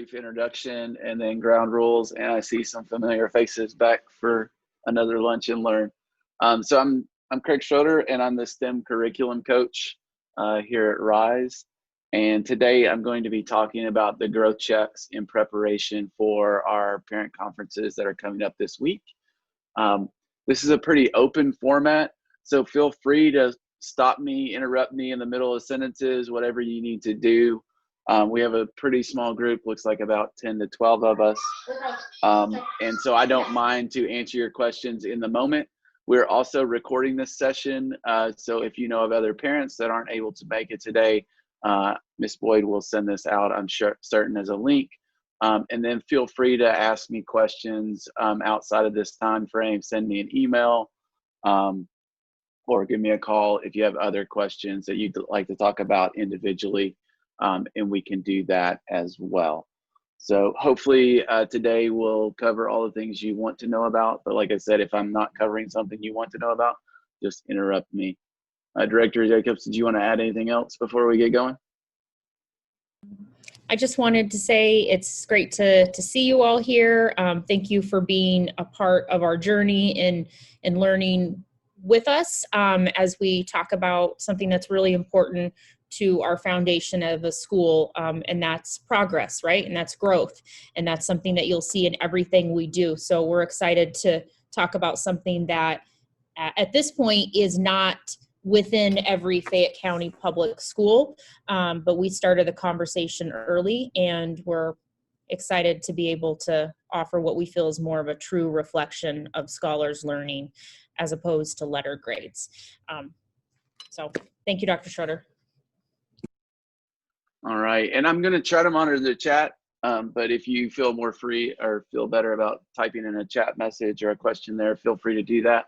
brief introduction and then ground rules, and I see some familiar faces back for another lunch and learn. So I'm Craig Schroeder, and I'm the STEM curriculum coach here at Rise. And today I'm going to be talking about the growth checks in preparation for our parent conferences that are coming up this week. This is a pretty open format, so feel free to stop me, interrupt me in the middle of sentences, whatever you need to do. We have a pretty small group, looks like about 10 to 12 of us. And so I don't mind to answer your questions in the moment. We're also recording this session, so if you know of other parents that aren't able to make it today, Ms. Boyd will send this out, I'm certain, as a link. And then feel free to ask me questions outside of this time frame. Send me an email or give me a call if you have other questions that you'd like to talk about individually, and we can do that as well. So hopefully today we'll cover all the things you want to know about. But like I said, if I'm not covering something you want to know about, just interrupt me. Director Jacobs, did you want to add anything else before we get going? I just wanted to say it's great to see you all here. Thank you for being a part of our journey and learning with us as we talk about something that's really important to our foundation of a school, and that's progress, right? And that's growth. And that's something that you'll see in everything we do. So we're excited to talk about something that at this point is not within every Fayette County public school, but we started the conversation early, and we're excited to be able to offer what we feel is more of a true reflection of scholars' learning as opposed to letter grades. So thank you, Dr. Schroeder. All right, and I'm going to try to monitor the chat, but if you feel more free or feel better about typing in a chat message or a question there, feel free to do that.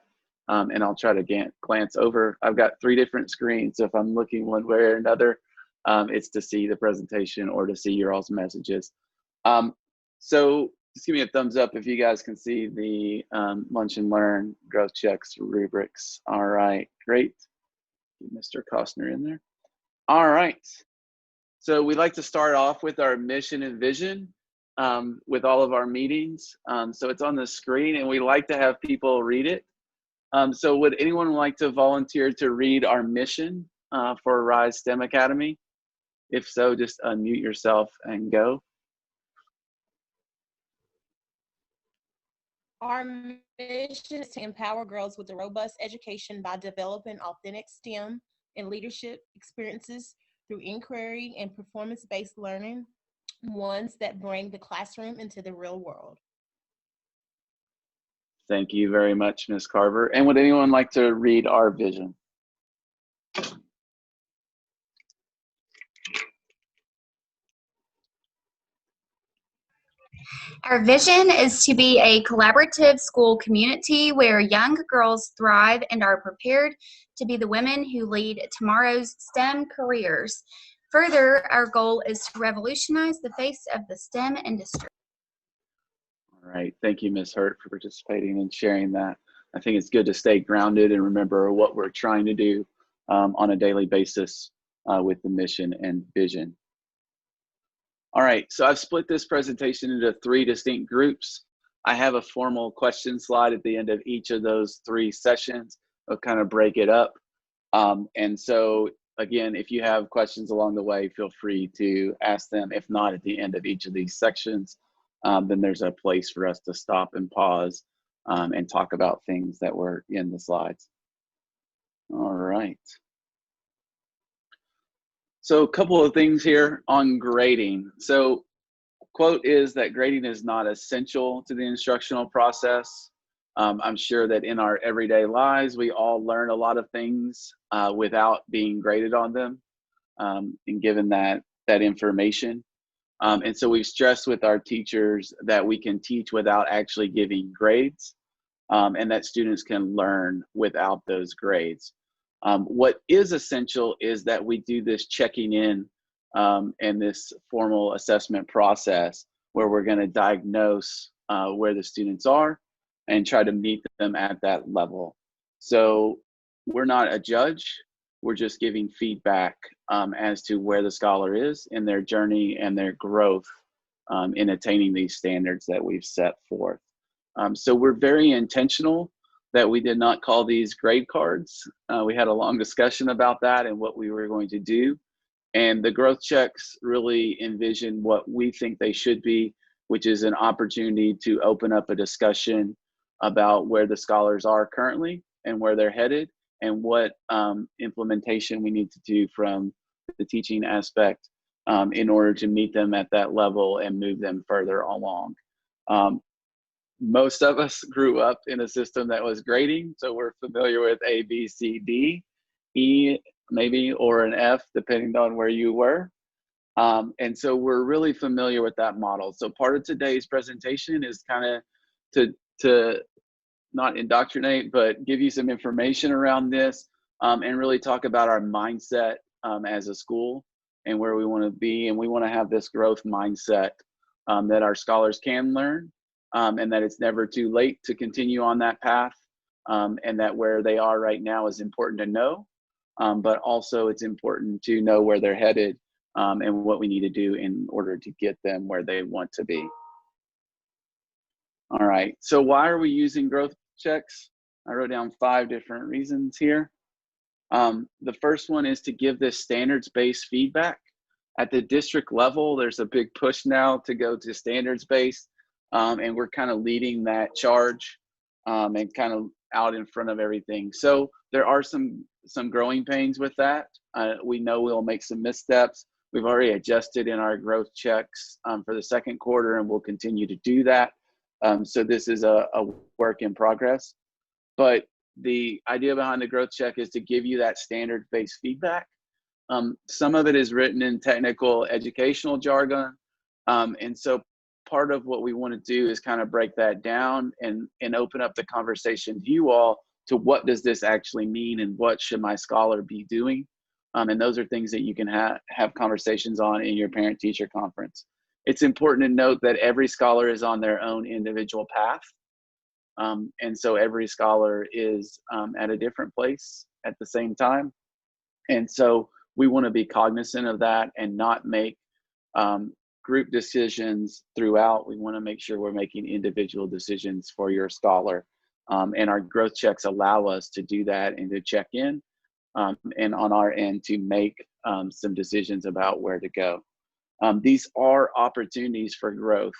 And I'll try to glance over. I've got 3 different screens, so if I'm looking one way or another, it's to see the presentation or to see your all's messages. So just give me a thumbs up if you guys can see the Lunch and Learn growth checks rubrics. All right, great. Get Mr. Costner in there. All right. So we like to start off with our mission and vision with all of our meetings. So it's on the screen, and we like to have people read it. So would anyone like to volunteer to read our mission for Rise STEM Academy? If so, just unmute yourself and go. Our mission is to empower girls with a robust education by developing authentic STEM and leadership experiences through inquiry and performance-based learning, ones that bring the classroom into the real world. Thank you very much, Ms. Carver. And would anyone like to read our vision? Our vision is to be a collaborative school community where young girls thrive and are prepared to be the women who lead tomorrow's STEM careers. Further, our goal is to revolutionize the face of the STEM industry. All right, thank you, Ms. Hurt, for participating and sharing that. I think it's good to stay grounded and remember what we're trying to do on a daily basis with the mission and vision. All right, so I've split this presentation into 3 distinct groups. I have a formal question slide at the end of each of those 3 sessions. I'll kind of break it up. And so, again, if you have questions along the way, feel free to ask them. If not, at the end of each of these sections, then there's a place for us to stop and pause and talk about things that were in the slides. All right. So a couple of things here on grading. So quote is that grading is not essential to the instructional process. I'm sure that in our everyday lives, we all learn a lot of things without being graded on them and given that information. And so we've stressed with our teachers that we can teach without actually giving grades and that students can learn without those grades. What is essential is that we do this checking in and this formal assessment process where we're going to diagnose where the students are and try to meet them at that level. So we're not a judge, we're just giving feedback as to where the scholar is in their journey and their growth in attaining these standards that we've set forth. So we're very intentional that we did not call these grade cards. We had a long discussion about that and what we were going to do. And the growth checks really envision what we think they should be, which is an opportunity to open up a discussion about where the scholars are currently and where they're headed, and what implementation we need to do from the teaching aspect in order to meet them at that level and move them further along. Most of us grew up in a system that was grading, so we're familiar with A, B, C, D, E maybe, or an F, depending on where you were. And so we're really familiar with that model. So part of today's presentation is kind of to not indoctrinate, but give you some information around this, and really talk about our mindset as a school and where we want to be. And we want to have this growth mindset that our scholars can learn, and that it's never too late to continue on that path, and that where they are right now is important to know, but also it's important to know where they're headed, and what we need to do in order to get them where they want to be. All right, so why are we using growth checks? I wrote down 5 different reasons here. The first one is to give this standards-based feedback. At the district level, there's a big push now to go to standards-based, and we're kind of leading that charge, and kind of out in front of everything. So there are some growing pains with that. We know we'll make some missteps. We've already adjusted in our growth checks for the second quarter, and we'll continue to do that. So this is a work in progress. But the idea behind the growth check is to give you that standard-based feedback. Some of it is written in technical educational jargon. And so part of what we want to do is kind of break that down and open up the conversation to you all to what does this actually mean and what should my scholar be doing. And those are things that you can have conversations on in your parent-teacher conference. It's important to note that every scholar is on their own individual path. And so every scholar is at a different place at the same time. And so we want to be cognizant of that and not make group decisions throughout. We want to make sure we're making individual decisions for your scholar. And our growth checks allow us to do that and to check in, and on our end to make some decisions about where to go. These are opportunities for growth.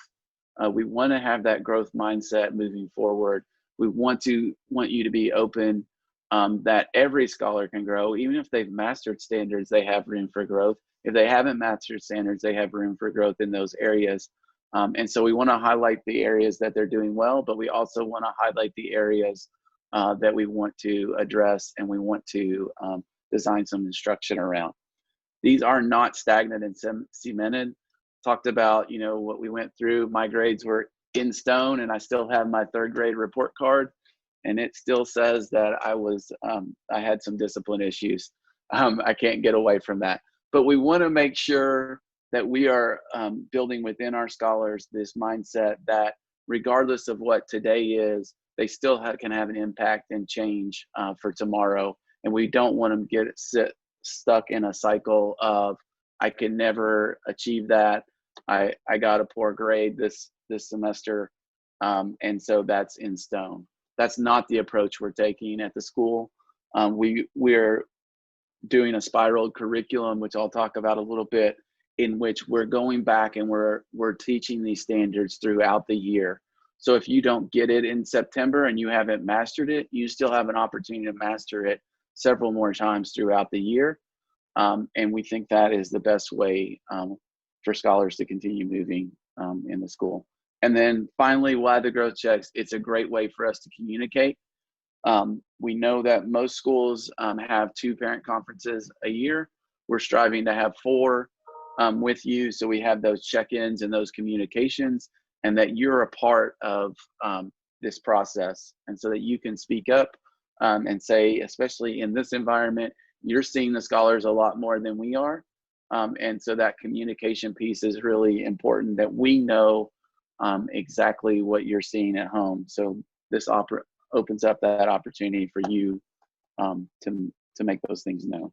We want to have that growth mindset moving forward. We want you to be open that every scholar can grow. Even if they've mastered standards, they have room for growth. If they haven't mastered standards, they have room for growth in those areas. And so we want to highlight the areas that they're doing well, but we also want to highlight the areas that we want to address and we want to design some instruction around. These are not stagnant and cemented. Talked about, what we went through. My grades were in stone, and I still have my 3rd grade report card, and it still says that I had some discipline issues. I can't get away from that. But we want to make sure that we are building within our scholars this mindset that regardless of what today is, they still can have an impact and change for tomorrow. And we don't want them to get stuck in a cycle of, I can never achieve that. I got a poor grade this semester, and so that's in stone. That's not the approach we're taking at the school. We're doing a spiral curriculum, which I'll talk about a little bit, in which we're going back and we're teaching these standards throughout the year. So if you don't get it in September and you haven't mastered it, you still have an opportunity to master it several more times throughout the year. And we think that is the best way for scholars to continue moving in the school. And then finally, why the growth checks? It's a great way for us to communicate. We know that most schools have 2 parent conferences a year. We're striving to have 4 with you, so we have those check-ins and those communications, and that you're a part of this process, and so that you can speak up and say, especially in this environment, you're seeing the scholars a lot more than we are. And so that communication piece is really important, that we know exactly what you're seeing at home. So this opens up that opportunity for you to make those things known.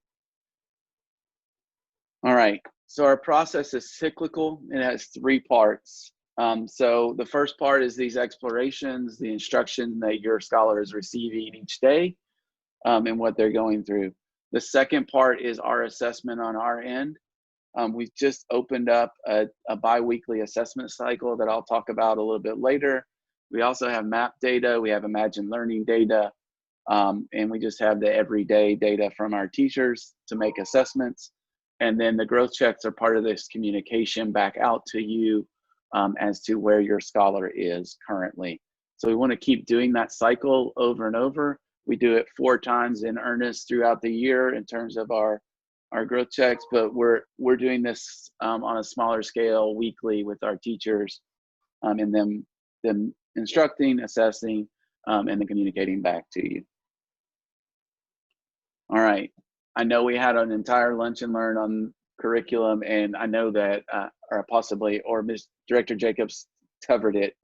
All right, So our process is cyclical and it has 3 parts. So the first part is these explorations, the instruction that your scholar is receiving each day, and what they're going through. The second part is our assessment on our end. We've just opened up a biweekly assessment cycle that I'll talk about a little bit later. We also have MAP data, we have Imagine Learning data, and we just have the everyday data from our teachers to make assessments. And then the growth checks are part of this communication back out to you as to where your scholar is currently. So we want to keep doing that cycle over and over. We do it 4 times in earnest throughout the year in terms of our growth checks, but we're doing this on a smaller scale weekly with our teachers, and them instructing, assessing, and then communicating back to you. All right. I know we had an entire lunch and learn on curriculum, and I know that, or Ms. Director Jacobs covered it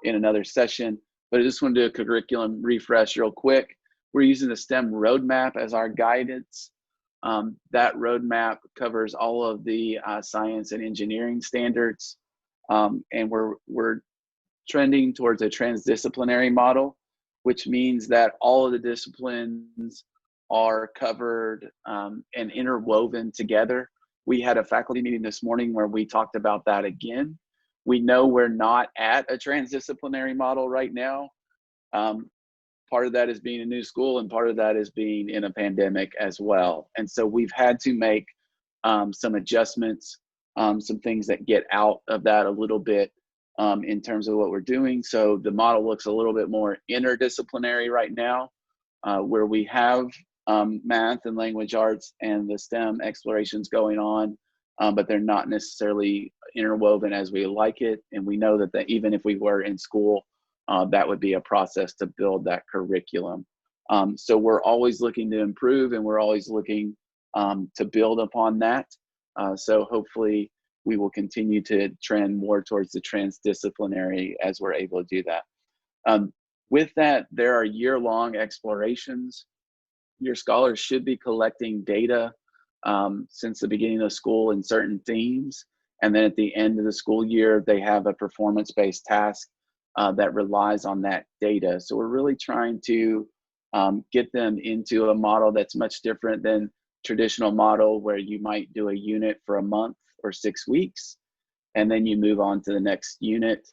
in another session, but I just want to do a curriculum refresh real quick. We're using the STEM roadmap as our guidance. That roadmap covers all of the science and engineering standards, and we're trending towards a transdisciplinary model, which means that all of the disciplines are covered and interwoven together. We had a faculty meeting this morning where we talked about that again. We know we're not at a transdisciplinary model right now. Part of that is being a new school, and part of that is being in a pandemic as well. And so we've had to make some adjustments, some things that get out of that a little bit in terms of what we're doing. So the model looks a little bit more interdisciplinary right now, where we have math and language arts and the STEM explorations going on, but they're not necessarily interwoven as we like it. And we know that even if we were in school, that would be a process to build that curriculum. So we're always looking to improve, and we're always looking to build upon that. So hopefully we will continue to trend more towards the transdisciplinary as we're able to do that. With that, there are year-long explorations. Your scholars should be collecting data since the beginning of school in certain themes. And then at the end of the school year, they have a performance-based task that relies on that data. So we're really trying to get them into a model that's much different than traditional model, where you might do a unit for a month or 6 weeks, and then you move on to the next unit,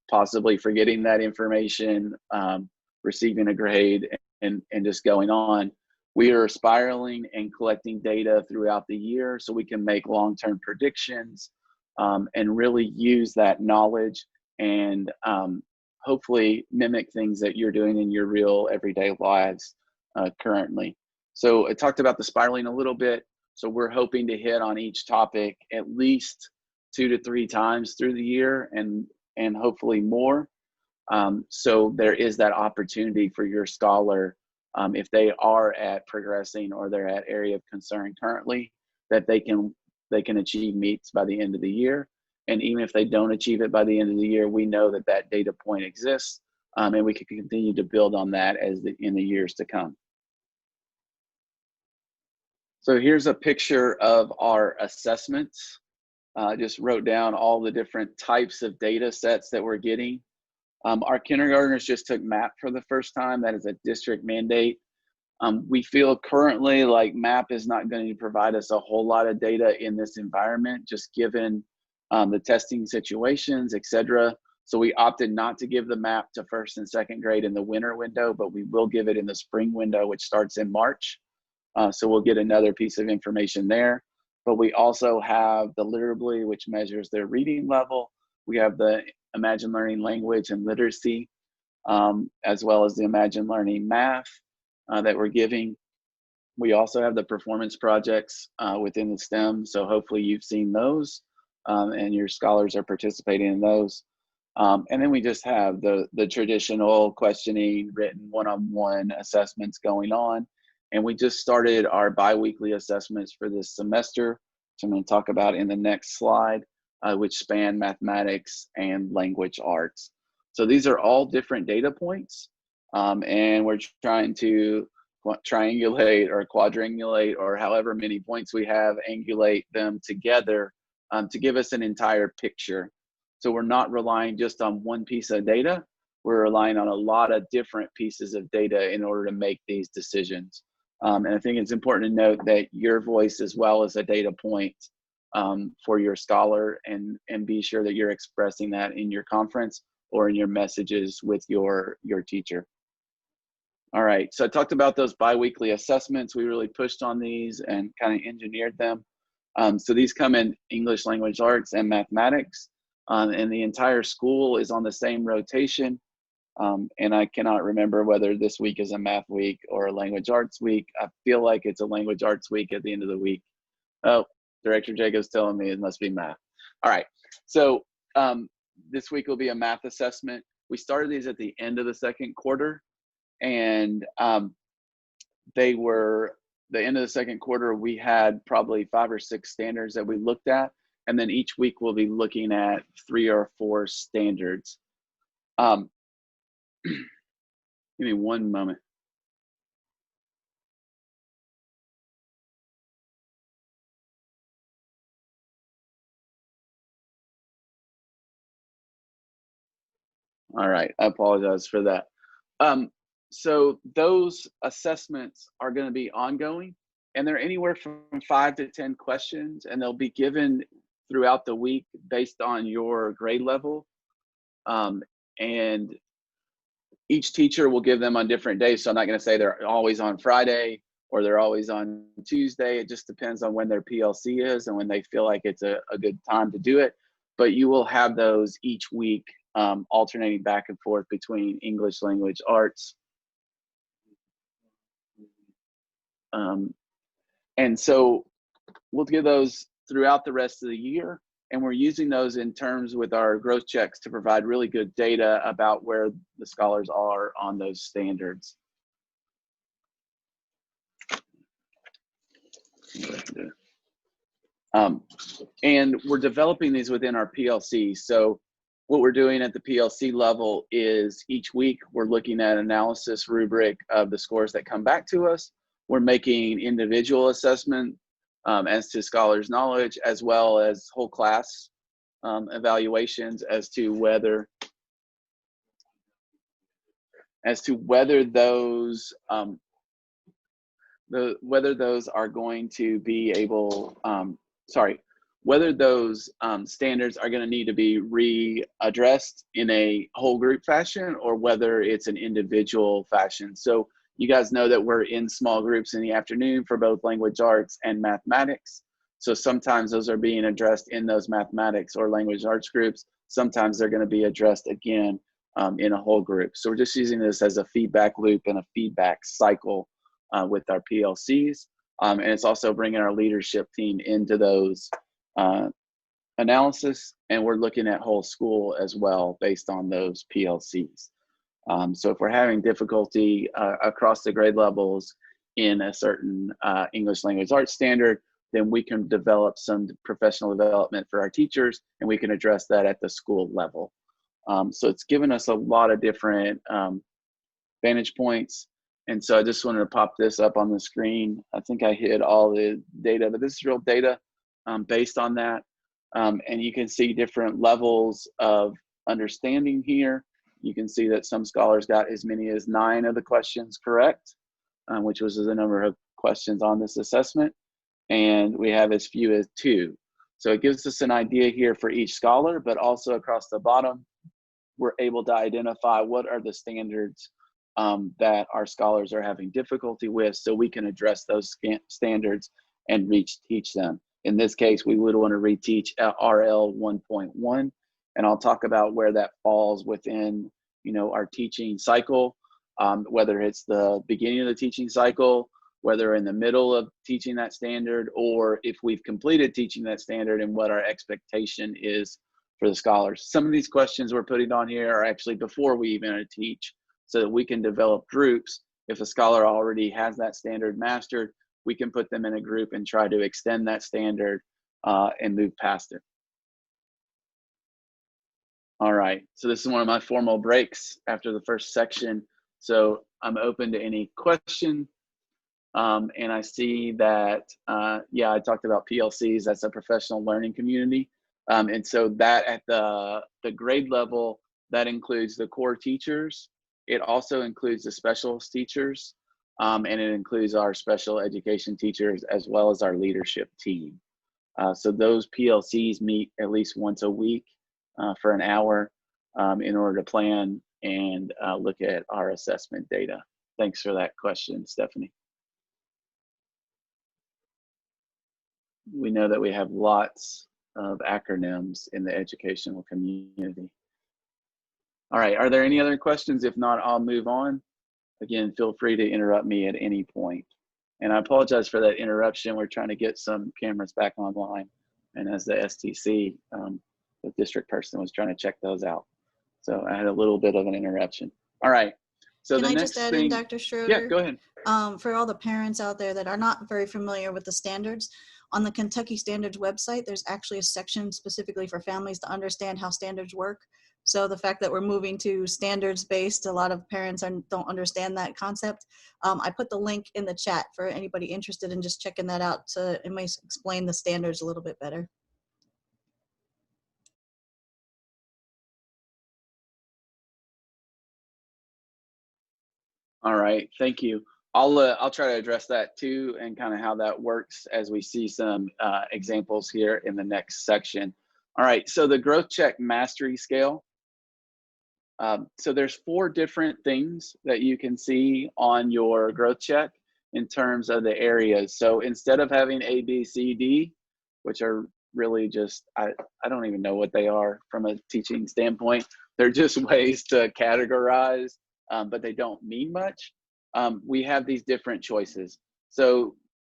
possibly forgetting that information, receiving a grade, and just going on. We are spiraling and collecting data throughout the year so we can make long-term predictions and really use that knowledge and hopefully mimic things that you're doing in your real everyday lives currently. So I talked about the spiraling a little bit. So we're hoping to hit on each topic at least 2 to 3 times through the year, and hopefully more. So there is that opportunity for your scholar, if they are at progressing or they're at area of concern currently, that they can achieve meets by the end of the year. And even if they don't achieve it by the end of the year, we know that that data point exists, and we can continue to build on that in the years to come. So here's a picture of our assessments. I just wrote down all the different types of data sets that we're getting. Our kindergartners just took MAP for the first time. That is a district mandate. We feel currently like MAP is not going to provide us a whole lot of data in this environment, just given the testing situations, etc. So we opted not to give the MAP to 1st and 2nd grade in the winter window, but we will give it in the spring window, which starts in March. So we'll get another piece of information there. But we also have the Literably, which measures their reading level. We have the Imagine Learning language and literacy, as well as the Imagine Learning math that we're giving. We also have the performance projects within the STEM. So hopefully you've seen those and your scholars are participating in those. And then we just have the traditional questioning, written one-on-one assessments going on. And we just started our biweekly assessments for this semester, which I'm going to talk about in the next slide, which span mathematics and language arts. So these are all different data points, and we're trying to triangulate or quadrangulate, or however many points we have, angulate them together to give us an entire picture. So we're not relying just on one piece of data. We're relying on a lot of different pieces of data in order to make these decisions. And I think it's important to note that your voice as well is a data point for your scholar, and be sure that you're expressing that in your conference or in your messages with your teacher. All right, so I talked about those biweekly assessments. We really pushed on these and kind of engineered them. So these come in English language arts and mathematics, and the entire school is on the same rotation. And I cannot remember whether this week is a math week or a language arts week. I feel like it's a language arts week at the end of the week. Oh, Director Jacobs telling me it must be math. All right, so this week will be a math assessment. We started these at the end of the second quarter, and they were, the end of the second quarter, we had probably 5 or 6 standards that we looked at, and then each week we'll be looking at 3 or 4 standards. Give me one moment. All right, I apologize for that. So those assessments are going to be ongoing, and they're anywhere from 5 to 10 questions, and they'll be given throughout the week based on your grade level. And each teacher will give them on different days. So I'm not going to say they're always on Friday or they're always on Tuesday. It just depends on when their PLC is and when they feel like it's a good time to do it. But you will have those each week, alternating back and forth between English language arts. And so we'll give those throughout the rest of the year. And we're using those in terms with our growth checks to provide really good data about where the scholars are on those standards. And we're developing these within our PLC. So what we're doing at the PLC level is each week we're looking at analysis rubric of the scores that come back to us. We're making individual assessment as to scholars' knowledge, as well as whole class evaluations as to whether those whether those are going to be able whether those standards are going to need to be readdressed in a whole group fashion or whether it's an individual fashion. So you guys know that we're in small groups in the afternoon for both language arts and mathematics. So sometimes those are being addressed in those mathematics or language arts groups. Sometimes they're going to be addressed again in a whole group. So we're just using this as a feedback loop and a feedback cycle with our PLCs. And it's also bringing our leadership team into those analysis, and we're looking at whole school as well based on those PLCs. So if we're having difficulty across the grade levels in a certain English language arts standard, then we can develop some professional development for our teachers, and we can address that at the school level. So it's given us a lot of different vantage points. And so I just wanted to pop this up on the screen. I think I hid all the data, but this is real data based on that. And you can see different levels of understanding here. You can see that some scholars got as many as 9 of the questions correct, which was the number of questions on this assessment. And we have as few as 2. So it gives us an idea here for each scholar, but also across the bottom, we're able to identify what are the standards that our scholars are having difficulty with, so we can address those standards and teach them. In this case, we would want to reteach RL 1.1, and I'll talk about where that falls within, our teaching cycle, whether it's the beginning of the teaching cycle, whether in the middle of teaching that standard, or if we've completed teaching that standard and what our expectation is for the scholars. Some of these questions we're putting on here are actually before we even teach, so that we can develop groups. If a scholar already has that standard mastered, we can put them in a group and try to extend that standard and move past it. All right, so this is one of my formal breaks after the first section. So I'm open to any question And I see that, yeah, I talked about PLCs, that's a professional learning community. And so that at the grade level, that includes the core teachers. It also includes the specialist teachers, and it includes our special education teachers as well as our leadership team. So those PLCs meet at least once a week for an hour in order to plan and look at our assessment data. Thanks for that question, Stephanie. We know that we have lots of acronyms in the educational community. All right, are there any other questions? If not, I'll move on. Again, feel free to interrupt me at any point. And I apologize for that interruption. We're trying to get some cameras back online. And as the STC, the district person was trying to check those out. So I had a little bit of an interruption. All right. So Can the I next just add thing, in, Dr. Schroeder? Yeah, go ahead. For all the parents out there that are not very familiar with the standards, on the Kentucky Standards website, there's actually a section specifically for families to understand how standards work. So the fact that we're moving to standards-based, a lot of parents don't understand that concept. I put the link in the chat for anybody interested in just checking that out. So it might explain the standards a little bit better. All right, thank you. I'll try to address that too, and kind of how that works as we see some examples here in the next section. All right, so the growth check mastery scale. So there's 4 different things that you can see on your growth check in terms of the areas. So instead of having A, B, C, D, which are really just, I don't even know what they are from a teaching standpoint. They're just ways to categorize, but they don't mean much. We have these different choices. So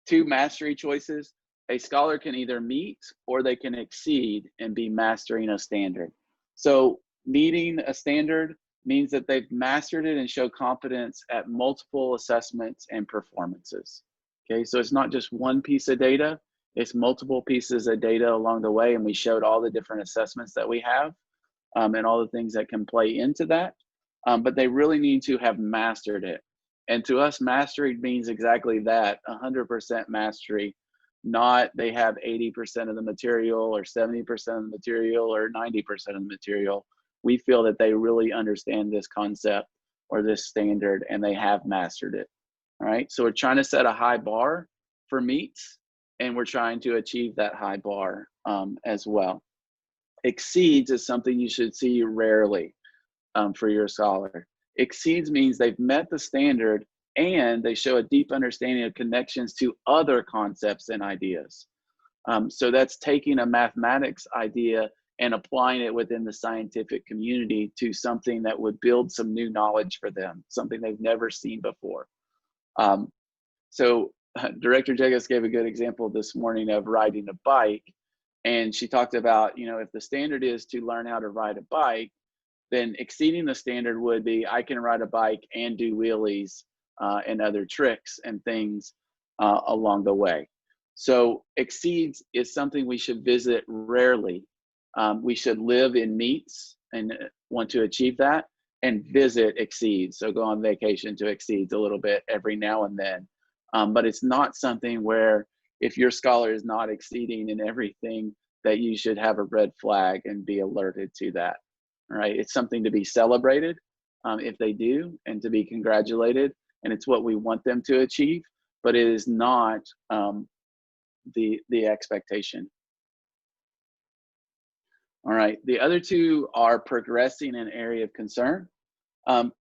2 mastery choices. A scholar can either meet or they can exceed and be mastering a standard. So meeting a standard means that they've mastered it and show competence at multiple assessments and performances. Okay, so it's not just one piece of data, it's multiple pieces of data along the way, and we showed all the different assessments that we have and all the things that can play into that. But they really need to have mastered it. And to us, mastery means exactly that, 100% mastery, not they have 80% of the material or 70% of the material or 90% of the material. We feel that they really understand this concept or this standard and they have mastered it. All right, so we're trying to set a high bar for meets, and we're trying to achieve that high bar as well. Exceeds is something you should see rarely for your scholar. Exceeds means they've met the standard and they show a deep understanding of connections to other concepts and ideas. So that's taking a mathematics idea and applying it within the scientific community to something that would build some new knowledge for them, something they've never seen before. So Director Jacobs gave a good example this morning of riding a bike. And she talked about, you know, if the standard is to learn how to ride a bike, then exceeding the standard would be I can ride a bike and do wheelies and other tricks and things along the way. So exceeds is something we should visit rarely. We should live in meets and want to achieve that, and visit exceeds. So go on vacation to exceeds a little bit every now and then. But it's not something where if your scholar is not exceeding in everything, that you should have a red flag and be alerted to that. All right, it's something to be celebrated if they do, and to be congratulated, and it's what we want them to achieve, but it is not the expectation. All right, the other 2 are progressing an area of concern.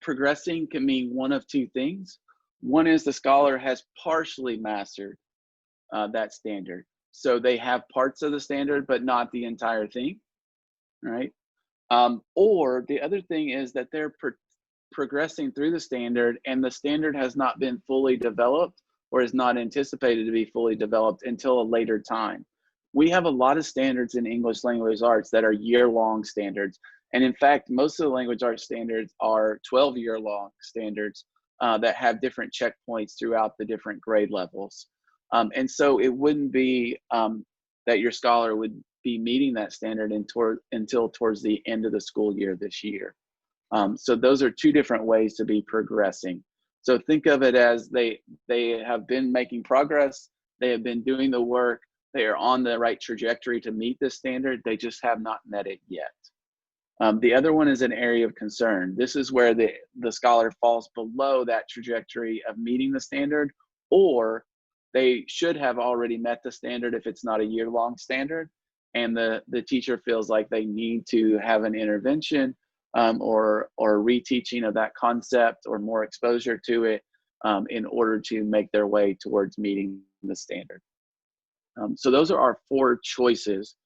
Progressing can mean one of 2 things. One is the scholar has partially mastered that standard. So they have parts of the standard, but not the entire thing, right? Or the other thing is that they're progressing through the standard and the standard has not been fully developed or is not anticipated to be fully developed until a later time. We have a lot of standards in English language arts that are year-long standards. And in fact, most of the language arts standards are 12-year-long standards that have different checkpoints throughout the different grade levels. And so it wouldn't be that your scholar would be meeting that standard until towards the end of the school year this year. So those are 2 different ways to be progressing. So think of it as they have been making progress, they have been doing the work, they are on the right trajectory to meet the standard, they just have not met it yet. The other one is an area of concern. This is where the scholar falls below that trajectory of meeting the standard, or they should have already met the standard if it's not a year-long standard, and the teacher feels like they need to have an intervention or reteaching of that concept or more exposure to it in order to make their way towards meeting the standard. So those are our 4 choices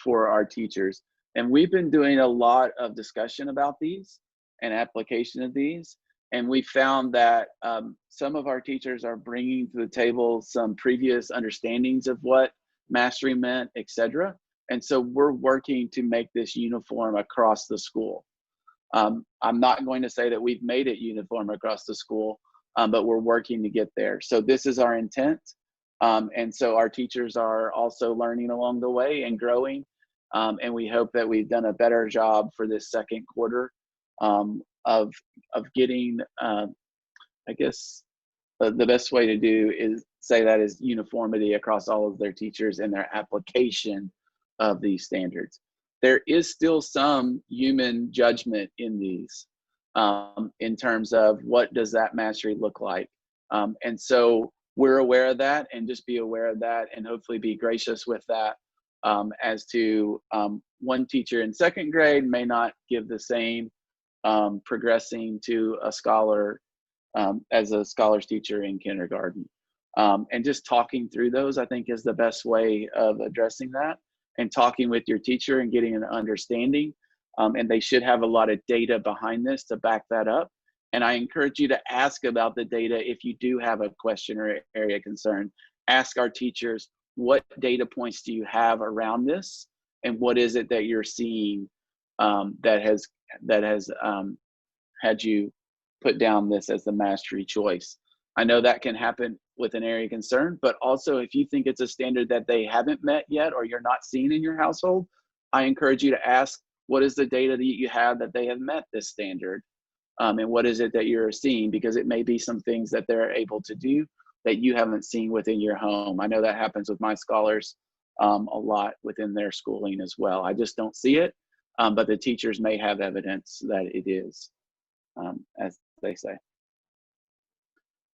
for our teachers. And we've been doing a lot of discussion about these and application of these. And we found that some of our teachers are bringing to the table some previous understandings of what mastery meant, etc. And so we're working to make this uniform across the school. I'm not going to say that we've made it uniform across the school, but we're working to get there. So this is our intent. And so our teachers are also learning along the way and growing. And we hope that we've done a better job for this second quarter of getting, I guess, the best way to do is say that is uniformity across all of their teachers and their application of these standards. There is still some human judgment in these in terms of what does that mastery look like. And so we're aware of that, and just be aware of that and hopefully be gracious with that. As to one teacher in second grade may not give the same progressing to a scholar as a scholars teacher in kindergarten. And just talking through those, I think, is the best way of addressing that, and talking with your teacher and getting an understanding. And they should have a lot of data behind this to back that up. And I encourage you to ask about the data if you do have a question or area of concern. Ask our teachers, what data points do you have around this, and what is it that you're seeing that has had you put down this as the mastery choice? I know that can happen with an area of concern, but also if you think it's a standard that they haven't met yet or you're not seeing in your household, I encourage you to ask, what is the data that you have that they have met this standard? And what is it that you're seeing? Because it may be some things that they're able to do that you haven't seen within your home. I know that happens with my scholars a lot within their schooling as well. I just don't see it, but the teachers may have evidence that it is, as they say.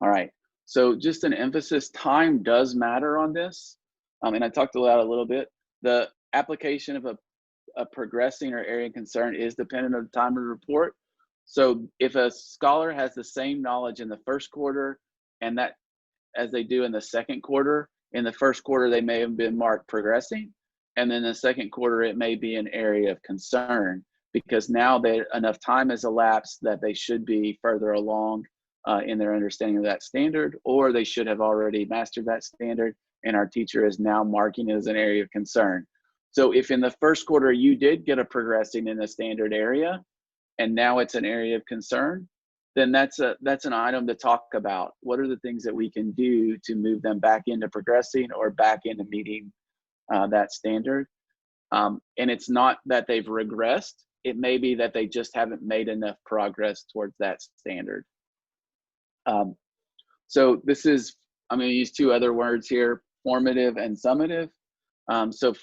All right, so just an emphasis, time does matter on this. And I talked about it a little bit. The application of a progressing or area of concern is dependent on the time of the report. So if a scholar has the same knowledge in the first quarter and that as they do in the second quarter, in the first quarter they may have been marked progressing, and then the second quarter it may be an area of concern, because now enough time has elapsed that they should be further along in their understanding of that standard, or they should have already mastered that standard, and our teacher is now marking it as an area of concern. So if in the first quarter you did get a progressing in the standard area, and now it's an area of concern, then that's an item to talk about. What are the things that we can do to move them back into progressing or back into meeting that standard? And it's not that they've regressed. It may be that they just haven't made enough progress towards that standard. So this is, I'm going to use 2 other words here, formative and summative. So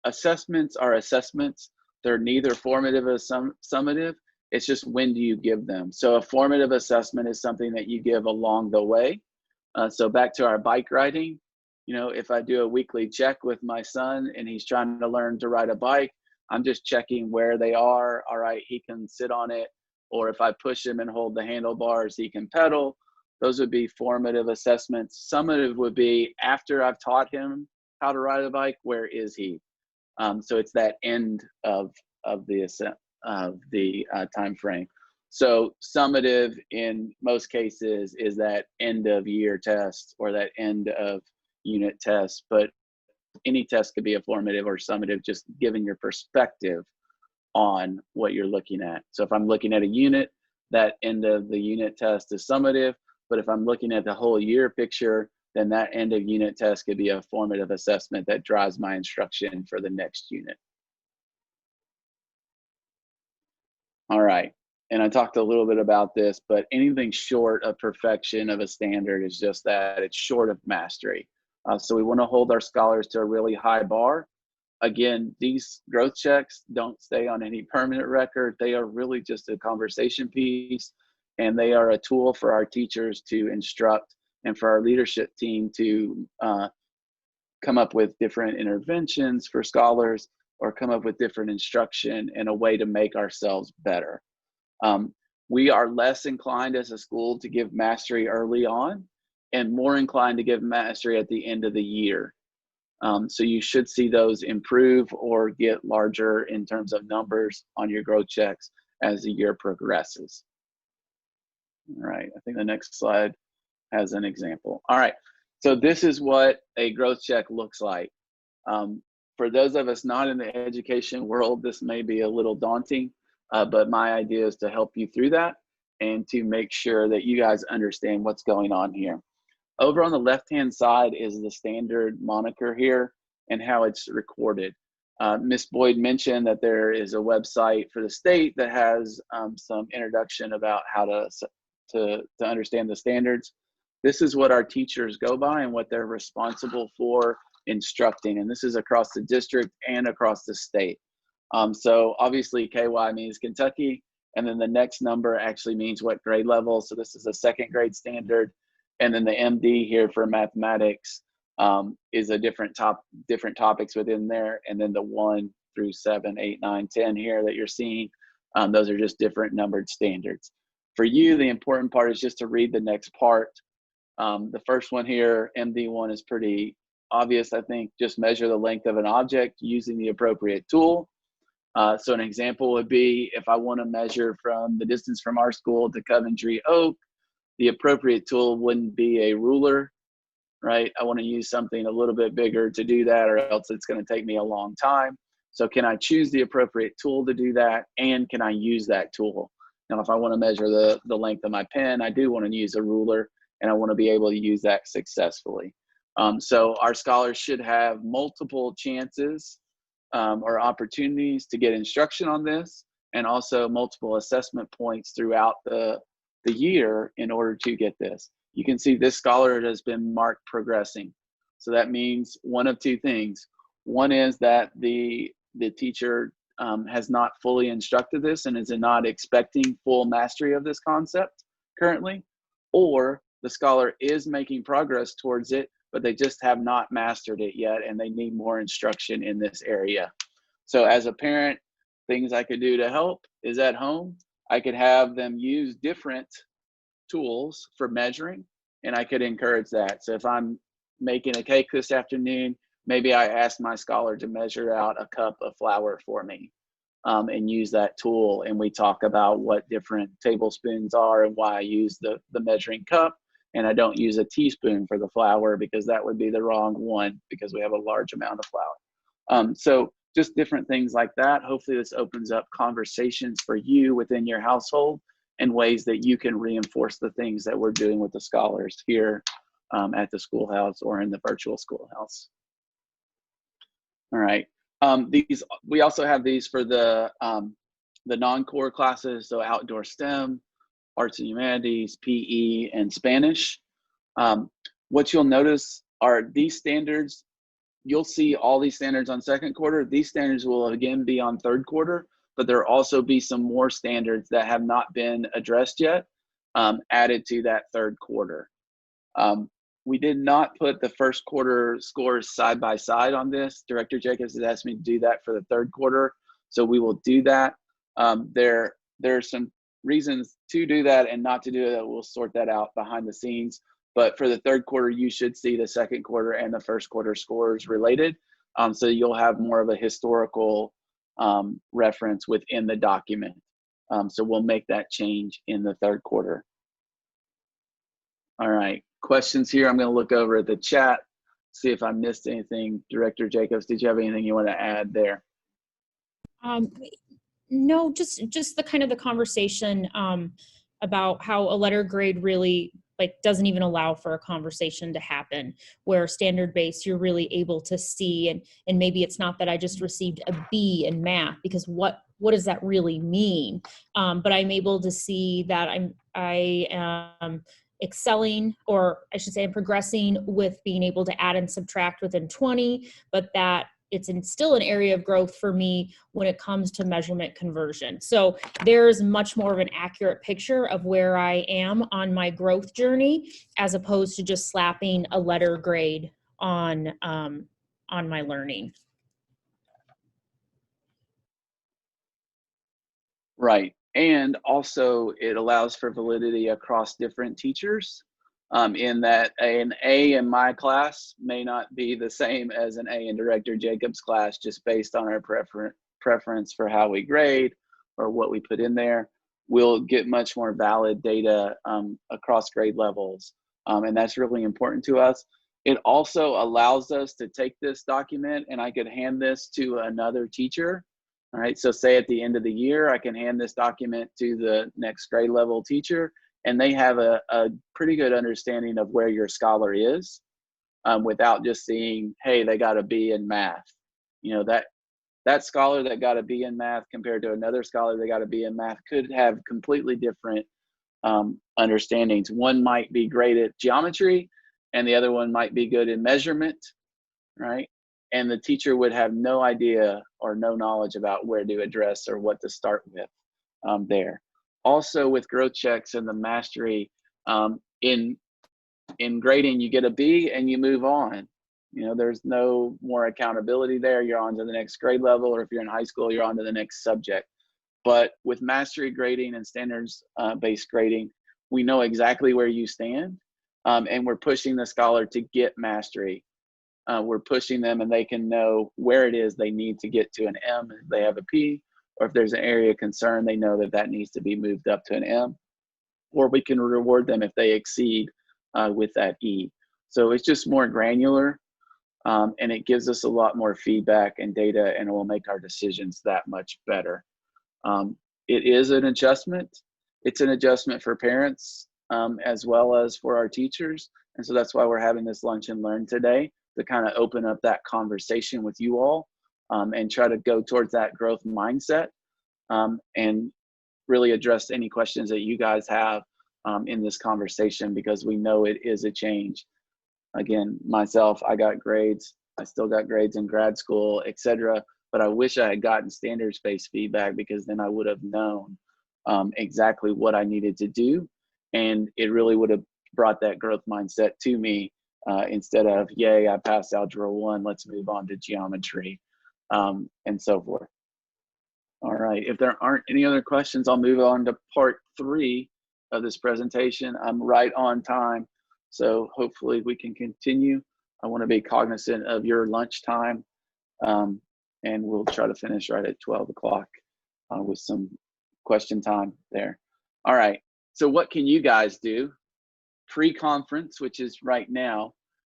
assessments are assessments. They're neither formative or summative. It's just, when do you give them? So a formative assessment is something that you give along the way. So back to our bike riding, you know, if I do a weekly check with my son and he's trying to learn to ride a bike, I'm just checking where they are. All right, he can sit on it. Or if I push him and hold the handlebars, he can pedal. Those would be formative assessments. Summative would be, after I've taught him how to ride a bike, where is he? So it's that end of the time frame. So summative in most cases is that end of year test or that end of unit test, but any test could be a formative or summative, just giving your perspective on what you're looking at. So if I'm looking at a unit, that end of the unit test is summative, but if I'm looking at the whole year picture, then that end of unit test could be a formative assessment that drives my instruction for the next unit. All right, And I talked a little bit about this, but anything short of perfection of a standard is just that, it's short of mastery. So we want to hold our scholars to a really high bar. Again, these growth checks don't stay on any permanent record. They are really just a conversation piece, and they are a tool for our teachers to instruct and for our leadership team to come up with different interventions for scholars, or come up with different instruction and a way to make ourselves better. We are less inclined as a school to give mastery early on, and more inclined to give mastery at the end of the year. So you should see those improve or get larger in terms of numbers on your growth checks as the year progresses. All right, I think the next slide has an example. All right, so this is what a growth check looks like. For those of us not in the education world, this may be a little daunting, but my idea is to help you through that and to make sure that you guys understand what's going on here. Over on the left-hand side is the standard moniker here and how it's recorded. Ms. Boyd mentioned that there is a website for the state that has some introduction about how to understand the standards. This is what our teachers go by and what they're responsible for instructing, and this is across the district and across the state. So obviously KY means Kentucky, and then the next number actually means what grade level. So this is a second grade standard. And then the MD here for mathematics is a different topics within there. And then the 1 through 7, 8, 9, 10 here that you're seeing, those are just different numbered standards. For you, the important part is just to read the next part. The first one here, MD1, is pretty obvious, I think. Just measure the length of an object using the appropriate tool. So an example would be, if I want to measure from the distance from our school to Coventry Oak, the appropriate tool wouldn't be a ruler, right? I want to use something a little bit bigger to do that, or else it's going to take me a long time. So can I choose the appropriate tool to do that? And can I use that tool? Now, if I want to measure the length of my pen, I do want to use a ruler, and I want to be able to use that successfully. So our scholars should have multiple chances or opportunities to get instruction on this, and also multiple assessment points throughout the year in order to get this. You can see this scholar has been marked progressing. So that means one of two things. One is that the teacher has not fully instructed this and is not expecting full mastery of this concept currently, or the scholar is making progress towards it, but they just have not mastered it yet, and they need more instruction in this area. So as a parent, things I could do to help is, at home, I could have them use different tools for measuring, and I could encourage that. So if I'm making a cake this afternoon, maybe I ask my scholar to measure out a cup of flour for me and use that tool. And we talk about what different tablespoons are and why I use the measuring cup. And I don't use a teaspoon for the flour, because that would be the wrong one, because we have a large amount of flour. So just different things like that. Hopefully this opens up conversations for you within your household and ways that you can reinforce the things that we're doing with the scholars here at the schoolhouse or in the virtual schoolhouse. All right. We also have these for the non-core classes, so outdoor STEM, arts and humanities, PE, and Spanish. What you'll notice are these standards. You'll see all these standards on second quarter. These standards will again be on third quarter, but there'll also be some more standards that have not been addressed yet added to that third quarter. We did not put the first quarter scores side by side on this. Director Jacobs has asked me to do that for the third quarter, so we will do that. There are some reasons to do that and not to do that. We'll sort that out behind the scenes. But for the third quarter, you should see the second quarter and the first quarter scores related. So you'll have more of a historical reference within the document. So we'll make that change in the third quarter. All right, questions here. I'm going to look over at the chat, see if I missed anything. Director Jacobs, did you have anything you want to add there? No, just the kind of the conversation about how a letter grade really doesn't even allow for a conversation to happen, where standard based you're really able to see, and maybe it's not that I just received a B in math, because what what does that really mean? But I'm able to see that I am excelling, or I should say I'm progressing with being able to add and subtract within 20, but that it's still an area of growth for me when it comes to measurement conversion. So there's much more of an accurate picture of where I am on my growth journey, as opposed to just slapping a letter grade on my learning. Right. And also it allows for validity across different teachers, in that an A in my class may not be the same as an A in Director Jacobs' class, just based on our preference for how we grade or what we put in there. We'll get much more valid data across grade levels. And that's really important to us. It also allows us to take this document, and I could hand this to another teacher. All right, so say at the end of the year, I can hand this document to the next grade level teacher, and they have a pretty good understanding of where your scholar is, without just seeing, hey, they got a B in math. You know, that scholar that got a B in math compared to another scholar that got a B in math could have completely different understandings. One might be great at geometry, and the other one might be good in measurement, right? And the teacher would have no idea or no knowledge about where to address or what to start with there. Also with growth checks and the mastery, in grading, you get a B and you move on. You know, there's no more accountability there. You're on to the next grade level, or if you're in high school, you're on to the next subject. But with mastery grading and standards based grading, we know exactly where you stand, and we're pushing the scholar to get mastery. We're pushing them, and they can know where it is they need to get to an M if they have a P, or if there's an area of concern, they know that needs to be moved up to an M, or we can reward them if they exceed with that E. So it's just more granular, and it gives us a lot more feedback and data, and it will make our decisions that much better. It is an adjustment. It's an adjustment for parents as well as for our teachers. And so that's why we're having this lunch and learn today, to kind of open up that conversation with you all, and try to go towards that growth mindset, and really address any questions that you guys have in this conversation, because we know it is a change. Again, myself, I got grades. I still got grades in grad school, etc. But I wish I had gotten standards-based feedback, because then I would have known exactly what I needed to do. And it really would have brought that growth mindset to me, instead of, yay, I passed Algebra 1, let's move on to geometry, and so forth. All right, if there aren't any other questions, I'll move on to part 3 of this presentation. I'm right on time, so hopefully we can continue. I want to be cognizant of your lunch time, and we'll try to finish right at 12 o'clock with some question time there. All right, so what can you guys do? Pre-conference, which is right now,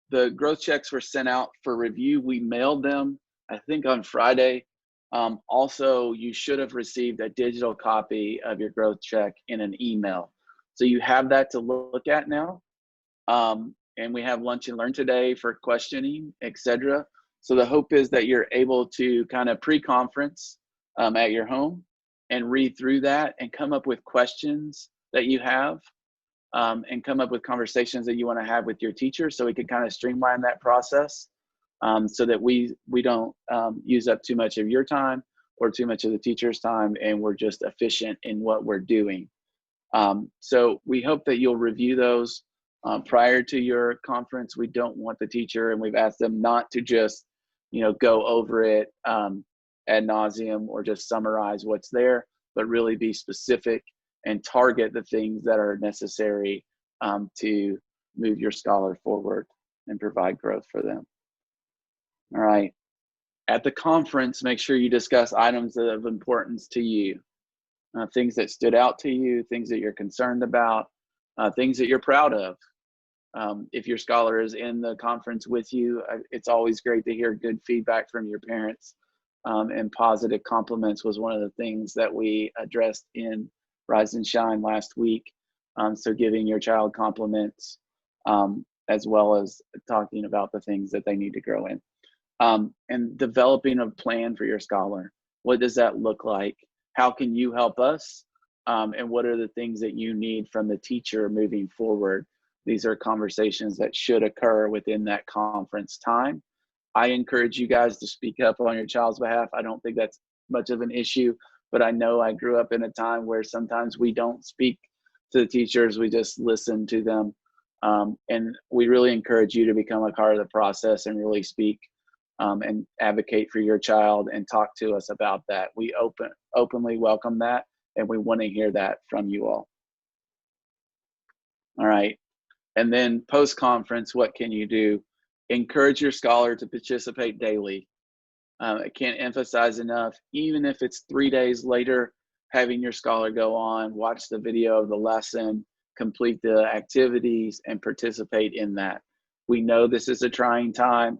the growth checks were sent out for review. We mailed them, I think, on Friday. Also, you should have received a digital copy of your growth check in an email. So you have that to look at now. And we have lunch and learn today for questioning, etc. So the hope is that you're able to kind of pre-conference at your home and read through that and come up with questions that you have, and come up with conversations that you want to have with your teacher, so we can kind of streamline that process, so that we don't use up too much of your time or too much of the teacher's time, and we're just efficient in what we're doing. So we hope that you'll review those prior to your conference. We don't want the teacher, and we've asked them not to just, go over it ad nauseum or just summarize what's there, but really be specific and target the things that are necessary to move your scholar forward and provide growth for them. All right. At the conference, make sure you discuss items of importance to you, things that stood out to you, things that you're concerned about, things that you're proud of. If your scholar is in the conference with you, it's always great to hear good feedback from your parents, and positive compliments was one of the things that we addressed in Rise and Shine last week. So giving your child compliments, as well as talking about the things that they need to grow in, and developing a plan for your scholar. What does that look like? how can you help us? And what are the things that you need from the teacher moving forward? These are conversations that should occur within that conference time. I encourage you guys to speak up on your child's behalf. I don't think that's much of an issue, but I know I grew up in a time where sometimes we don't speak to the teachers, we just listen to them. And we really encourage you to become a part of the process and really speak and advocate for your child and talk to us about that. We openly welcome that, and we want to hear that from you all. All right. And then post-conference, what can you do? Encourage your scholar to participate daily. I can't emphasize enough, even if it's 3 days later, having your scholar go on, watch the video of the lesson, complete the activities, and participate in that. We know this is a trying time.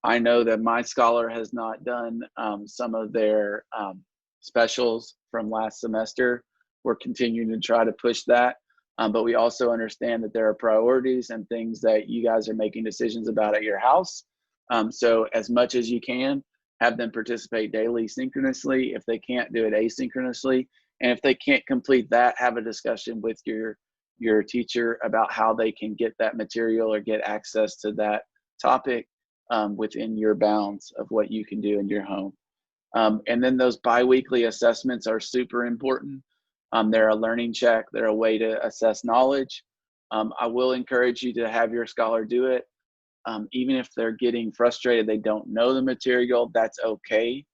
I know that my scholar has not done some of their specials from last semester. We're continuing to try to push that. But we also understand that there are priorities and things that you guys are making decisions about at your house. So as much as you can, have them participate daily synchronously. If they can't, do it asynchronously. And if they can't complete that, have a discussion with your teacher about how they can get that material or get access to that topic within your bounds of what you can do in your home. And then those biweekly assessments are super important. They're a learning check. They're a way to assess knowledge. I will encourage you to have your scholar do it. Even if they're getting frustrated, they don't know the material, that's okay.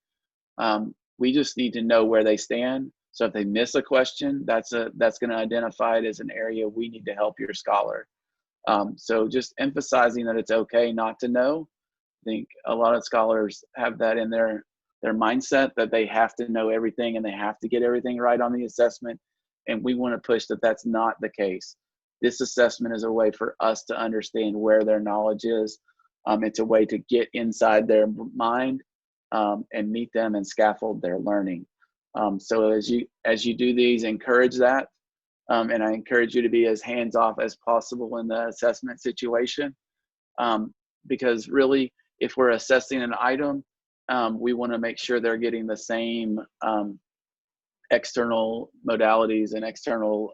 We just need to know where they stand. So if they miss a question, that's going to identify it as an area we need to help your scholar. So just emphasizing that it's okay not to know. I think a lot of scholars have that in their mindset that they have to know everything and they have to get everything right on the assessment. And we want to push that that's not the case. This assessment is a way for us to understand where their knowledge is. It's a way to get inside their mind and meet them and scaffold their learning. So as you do these, encourage that. And I encourage you to be as hands-off as possible in the assessment situation. Because really, if we're assessing an item, we want to make sure they're getting the same external modalities and external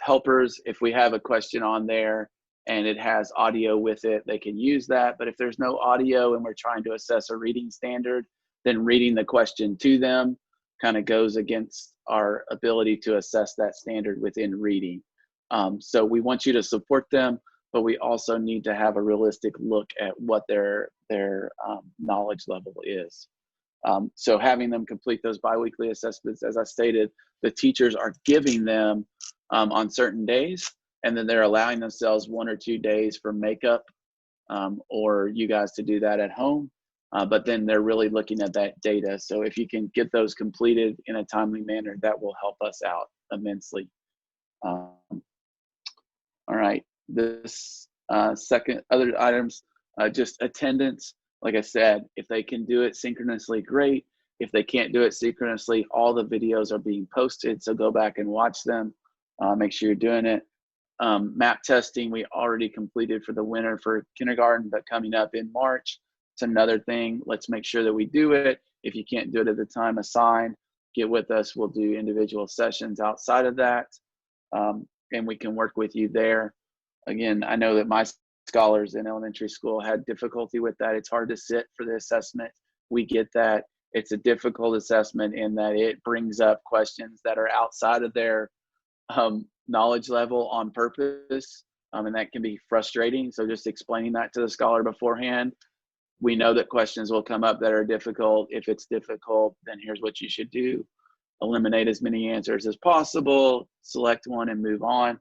helpers. If we have a question on there and it has audio with it, they can use that. But if there's no audio and we're trying to assess a reading standard, then reading the question to them kind of goes against our ability to assess that standard within reading. So we want you to support them, but we also need to have a realistic look at what their knowledge level is. So having them complete those biweekly assessments, as I stated, the teachers are giving them on certain days, and then they're allowing themselves 1 or 2 days for makeup or you guys to do that at home. But then they're really looking at that data. So if you can get those completed in a timely manner, that will help us out immensely. All right, this second, other items, just attendance. Like I said, if they can do it synchronously, great. If they can't do it synchronously, all the videos are being posted, so go back and watch them. Make sure you're doing it. Map testing, we already completed for the winter for kindergarten, but coming up in March, it's another thing. Let's make sure that we do it. If you can't do it at the time assigned, get with us. We'll do individual sessions outside of that, and we can work with you there. Again, I know that my scholars in elementary school had difficulty with that. It's hard to sit for the assessment. We get that. It's a difficult assessment in that it brings up questions that are outside of their knowledge level on purpose, and that can be frustrating. So just explaining that to the scholar beforehand. We know that questions will come up that are difficult. If it's difficult, then here's what you should do. Eliminate as many answers as possible, select one and move on.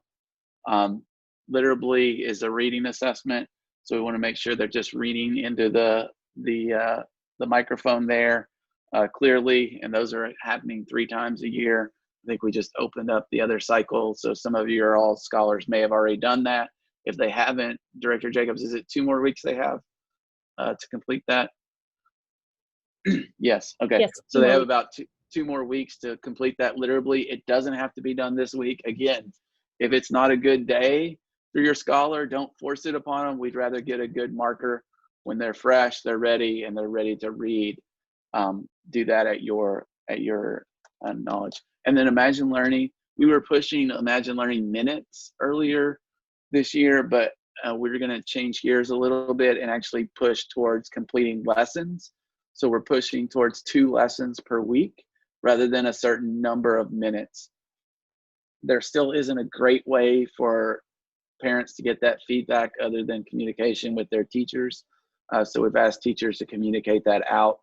Literally is a reading assessment. So we want to make sure they're just reading into the microphone there clearly, and those are happening 3 times a year. I think we just opened up the other cycle. So some of you are all scholars may have already done that. If they haven't, Director Jacobs, is it 2 more weeks they have to complete that? Yes. Okay. Yes, so they have about two more weeks to complete that literally. It doesn't have to be done this week. Again, if it's not a good day for your scholar, don't force it upon them. We'd rather get a good marker when they're fresh, they're ready, and they're ready to read. Do that at your at your knowledge. And then Imagine Learning, we were pushing Imagine Learning minutes earlier this year, but we're going to change gears a little bit and actually push towards completing lessons. So we're pushing towards 2 lessons per week rather than a certain number of minutes. There still isn't a great way for parents to get that feedback other than communication with their teachers. So we've asked teachers to communicate that out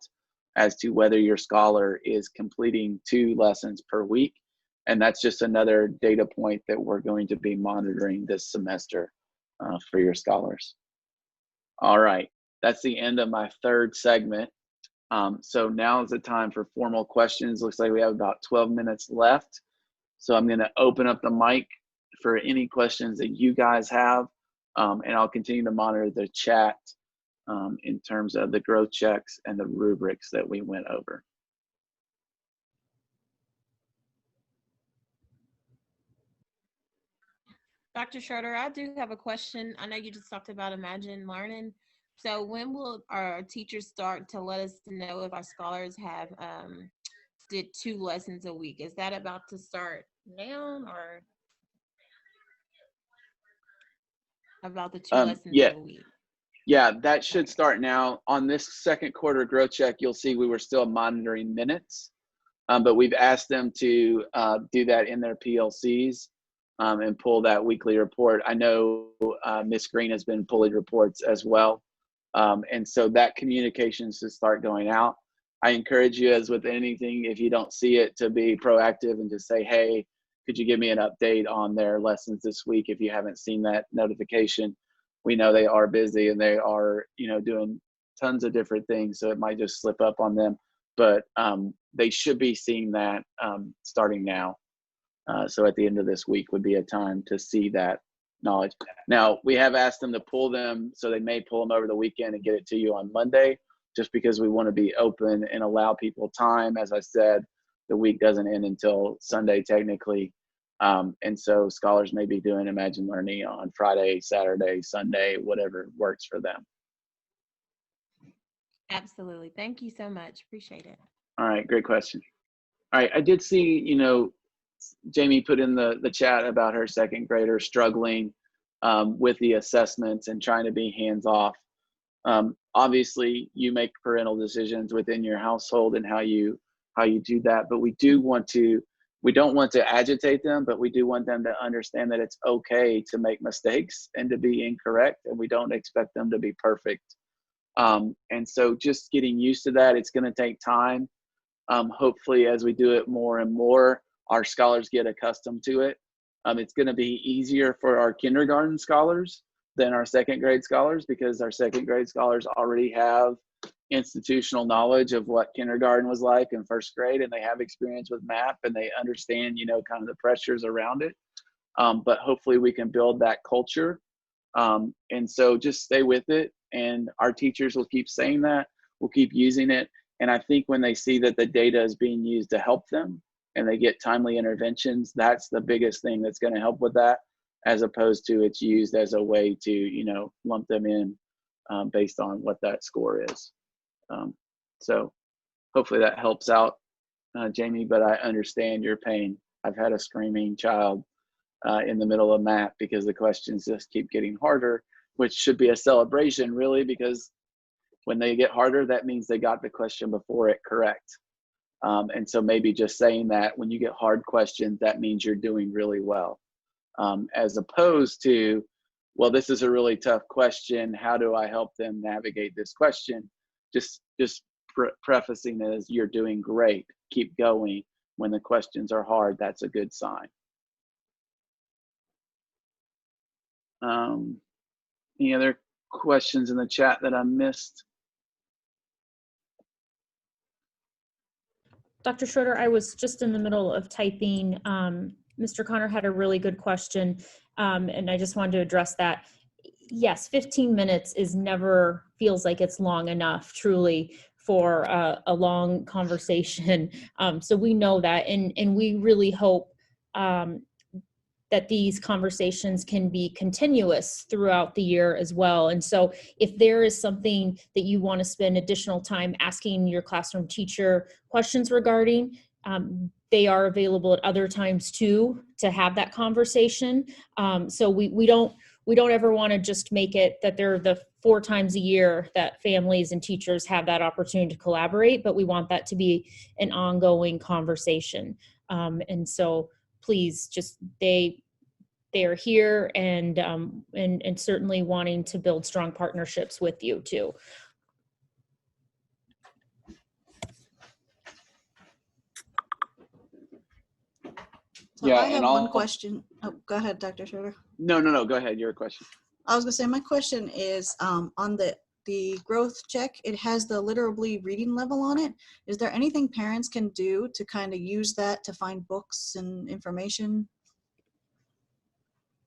as to whether your scholar is completing 2 lessons per week. And that's just another data point that we're going to be monitoring this semester for your scholars. All right, that's the end of my 3rd segment. So now is the time for formal questions. Looks like we have about 12 minutes left. So I'm going to open up the mic for any questions that you guys have, and I'll continue to monitor the chat in terms of the growth checks and the rubrics that we went over. Dr. Schroeder, I do have a question. I know you just talked about Imagine Learning. So when will our teachers start to let us know if our scholars have did 2 lessons a week? Is that about to start now, or about the 2 lessons a week? Yeah, that should start now. On this 2nd quarter growth check, you'll see we were still monitoring minutes, but we've asked them to do that in their PLCs and pull that weekly report. I know Ms. Green has been pulling reports as well. And so that communication should start going out. I encourage you, as with anything, if you don't see it, to be proactive and just say, hey, could you give me an update on their lessons this week if you haven't seen that notification? We know they are busy and they are, doing tons of different things, so it might just slip up on them. But they should be seeing that starting now. So at the end of this week would be a time to see that knowledge. Now, we have asked them to pull them, so they may pull them over the weekend and get it to you on Monday, just because we want to be open and allow people time. As I said, the week doesn't end until Sunday technically. And so scholars may be doing Imagine Learning on Friday, Saturday, Sunday, whatever works for them. Absolutely. Thank you so much. Appreciate it. All right, great question. All right, I did see, Jamie put in the chat about her 2nd grader struggling with the assessments and trying to be hands-off. Obviously, you make parental decisions within your household and how you do that, but we don't want to agitate them, but we do want them to understand that it's okay to make mistakes and to be incorrect, and we don't expect them to be perfect. And so just getting used to that, it's going to take time. Hopefully, as we do it more and more, our scholars get accustomed to it. It's going to be easier for our kindergarten scholars than our 2nd grade scholars, because our 2nd grade scholars already have institutional knowledge of what kindergarten was like in 1st grade, and they have experience with math and they understand, kind of the pressures around it. But hopefully we can build that culture. And so just stay with it, and our teachers will keep saying that, we'll keep using it. And I think when they see that the data is being used to help them and they get timely interventions, that's the biggest thing that's going to help with that, as opposed to it's used as a way to, lump them in based on what that score is. So hopefully that helps out, Jamie, but I understand your pain. I've had a screaming child in the middle of math because the questions just keep getting harder, which should be a celebration, really, because when they get harder, that means they got the question before it correct. And so maybe just saying that when you get hard questions, that means you're doing really well, as opposed to, well, this is a really tough question. How do I help them navigate this question? Just prefacing it as you're doing great. Keep going. When the questions are hard, that's a good sign. Any other questions in the chat that I missed? Dr. Schroeder, I was just in the middle of typing. Mr. Connor had a really good question, and I just wanted to address that. Yes, 15 minutes never feels like it's long enough, truly, for a long conversation. So we know that, and we really hope that that these conversations can be continuous throughout the year as well. And so if there is something that you want to spend additional time asking your classroom teacher questions regarding, they are available at other times too to have that conversation. So we don't ever want to just make it that they're the 4 times a year that families and teachers have that opportunity to collaborate, but we want that to be an ongoing conversation. And so please just, they are here and certainly wanting to build strong partnerships with you too. So Yeah, I have and one question. Oh, go ahead, Dr. Schroeder. No. Go ahead. Your question. I was gonna say, my question is on the growth check, it has the literally reading level on it. Is there anything parents can do to kind of use that to find books and information?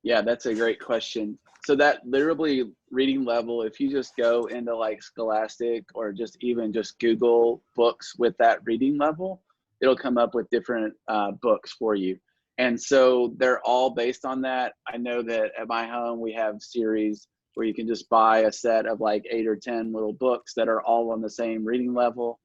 Yeah, that's a great question. So that literally reading level, if you just go into like Scholastic or just even just Google books with that reading level, it'll come up with different books for you. And so they're all based on that. I know that at my home, we have series where you can just buy a set of like 8 or 10 little books that are all on the same reading level.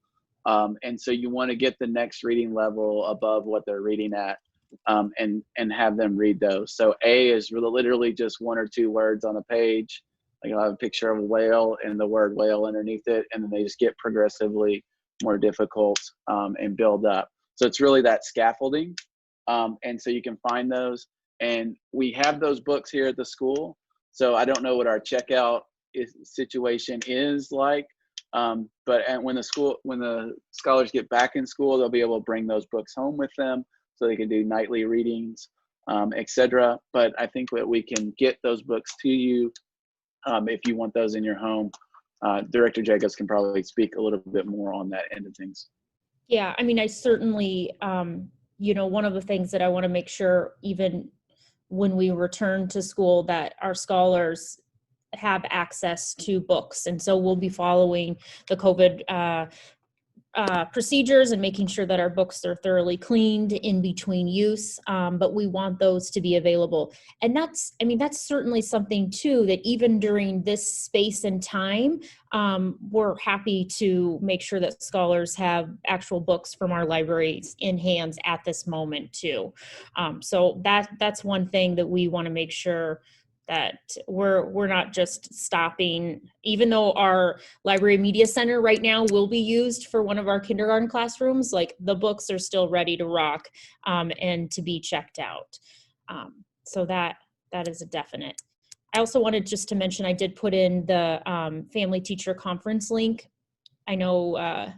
And so you want to get the next reading level above what they're reading at. And have them read those. So A is literally just 1 or 2 words on a page. Like you'll have a picture of a whale and the word whale underneath it, and then they just get progressively more difficult and build up. So it's really that scaffolding. And so you can find those. And we have those books here at the school. So I don't know what our checkout situation is like. But when the scholars get back in school, they'll be able to bring those books home with them, so they can do nightly readings, etc. But I think that we can get those books to you if you want those in your home. Director Jacobs can probably speak a little bit more on that end of things. Yeah, I mean, I certainly, one of the things that I want to make sure, even when we return to school, that our scholars have access to books. And so we'll be following the COVID procedures and making sure that our books are thoroughly cleaned in between use, but we want those to be available. And that's certainly something too, that even during this space and time, we're happy to make sure that scholars have actual books from our libraries in hands at this moment too. So that's one thing that we want to make sure that we're not just stopping, even though our library media center right now will be used for one of our kindergarten classrooms, like the books are still ready to rock and to be checked out. So that is a definite. I also wanted just to mention, I did put in the family teacher conference link. I know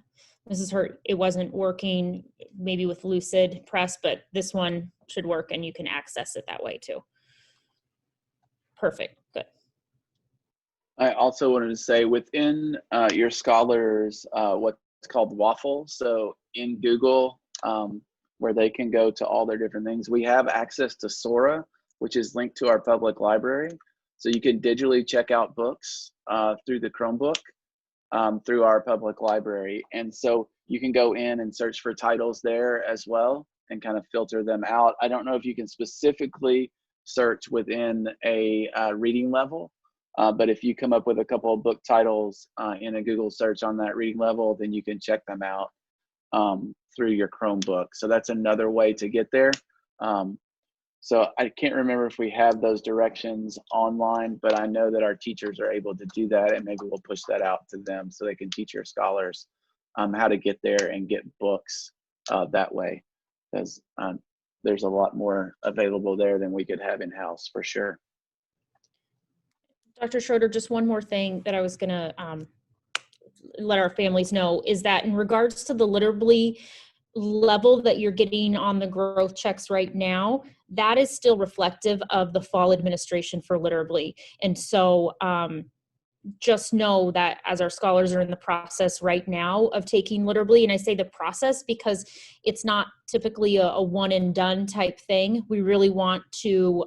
Mrs. Hurt, it wasn't working maybe with Lucid Press, but this one should work and you can access it that way too. Perfect. Good. I also wanted to say within your scholars, what's called Waffle. So in Google, where they can go to all their different things, we have access to Sora, which is linked to our public library. So you can digitally check out books through the Chromebook through our public library. And so you can go in and search for titles there as well and kind of filter them out. I don't know if you can specifically search within a reading level, but if you come up with a couple of book titles in a Google search on that reading level, then you can check them out through your Chromebook. So that's another way to get there. So I can't remember if we have those directions online, but I know that our teachers are able to do that, and maybe we'll push that out to them so they can teach your scholars how to get there and get books that way, because there's a lot more available there than we could have in-house for sure. Dr. Schroeder, just one more thing that I was going to let our families know is that in regards to the literally level that you're getting on the growth checks right now, that is still reflective of the fall administration for Literally. And so just know that as our scholars are in the process right now of taking Literally, and I say the process because it's not typically a one and done type thing. We really want to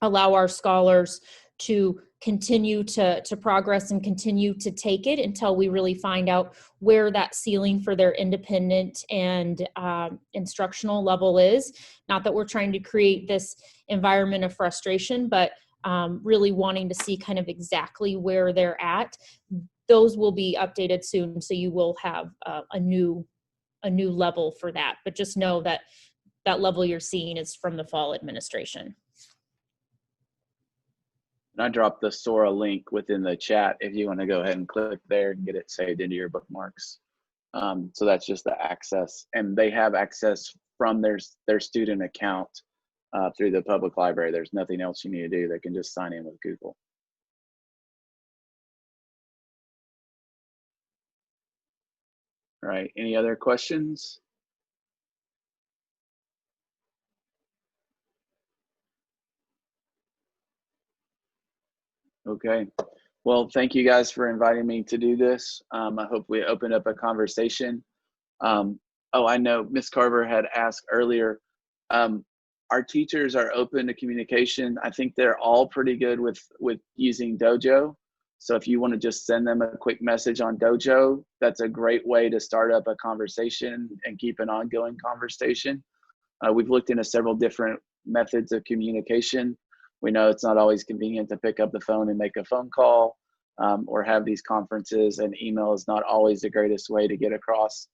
allow our scholars to continue to progress and continue to take it until we really find out where that ceiling for their independent and instructional level is. Not that we're trying to create this environment of frustration, but really wanting to see kind of exactly where they're at. Those will be updated soon, so you will have a new level for that. But just know that that level you're seeing is from the fall administration. And I dropped the Sora link within the chat if you want to go ahead and click there and get it saved into your bookmarks. So that's just the access, and they have access from their student account through the public library. There's nothing else you need to do. They can just sign in with Google. All right, any other questions? Okay, well, thank you guys for inviting me to do this. I hope we opened up a conversation. Oh, I know Ms. Carver had asked earlier, our teachers are open to communication. I think they're all pretty good with using Dojo. So if you want to just send them a quick message on Dojo, that's a great way to start up a conversation and keep an ongoing conversation. We've looked into several different methods of communication. We know it's not always convenient to pick up the phone and make a phone call or have these conferences, and email is not always the greatest way to get across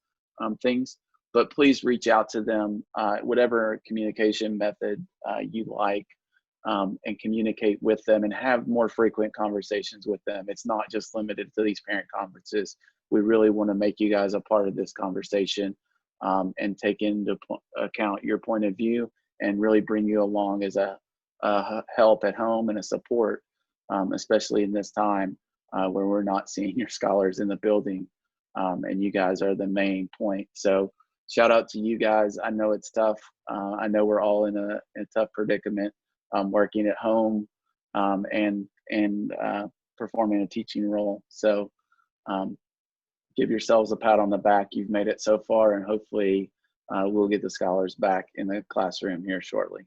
things. But please reach out to them, whatever communication method you like, and communicate with them and have more frequent conversations with them. It's not just limited to these parent conferences. We really want to make you guys a part of this conversation and take into account your point of view and really bring you along as a help at home and a support, especially in this time where we're not seeing your scholars in the building, and you guys are the main point. So shout out to you guys. I know it's tough. I know we're all in a tough predicament, working at home and performing a teaching role. So give yourselves a pat on the back. You've made it so far, and hopefully we'll get the scholars back in the classroom here shortly.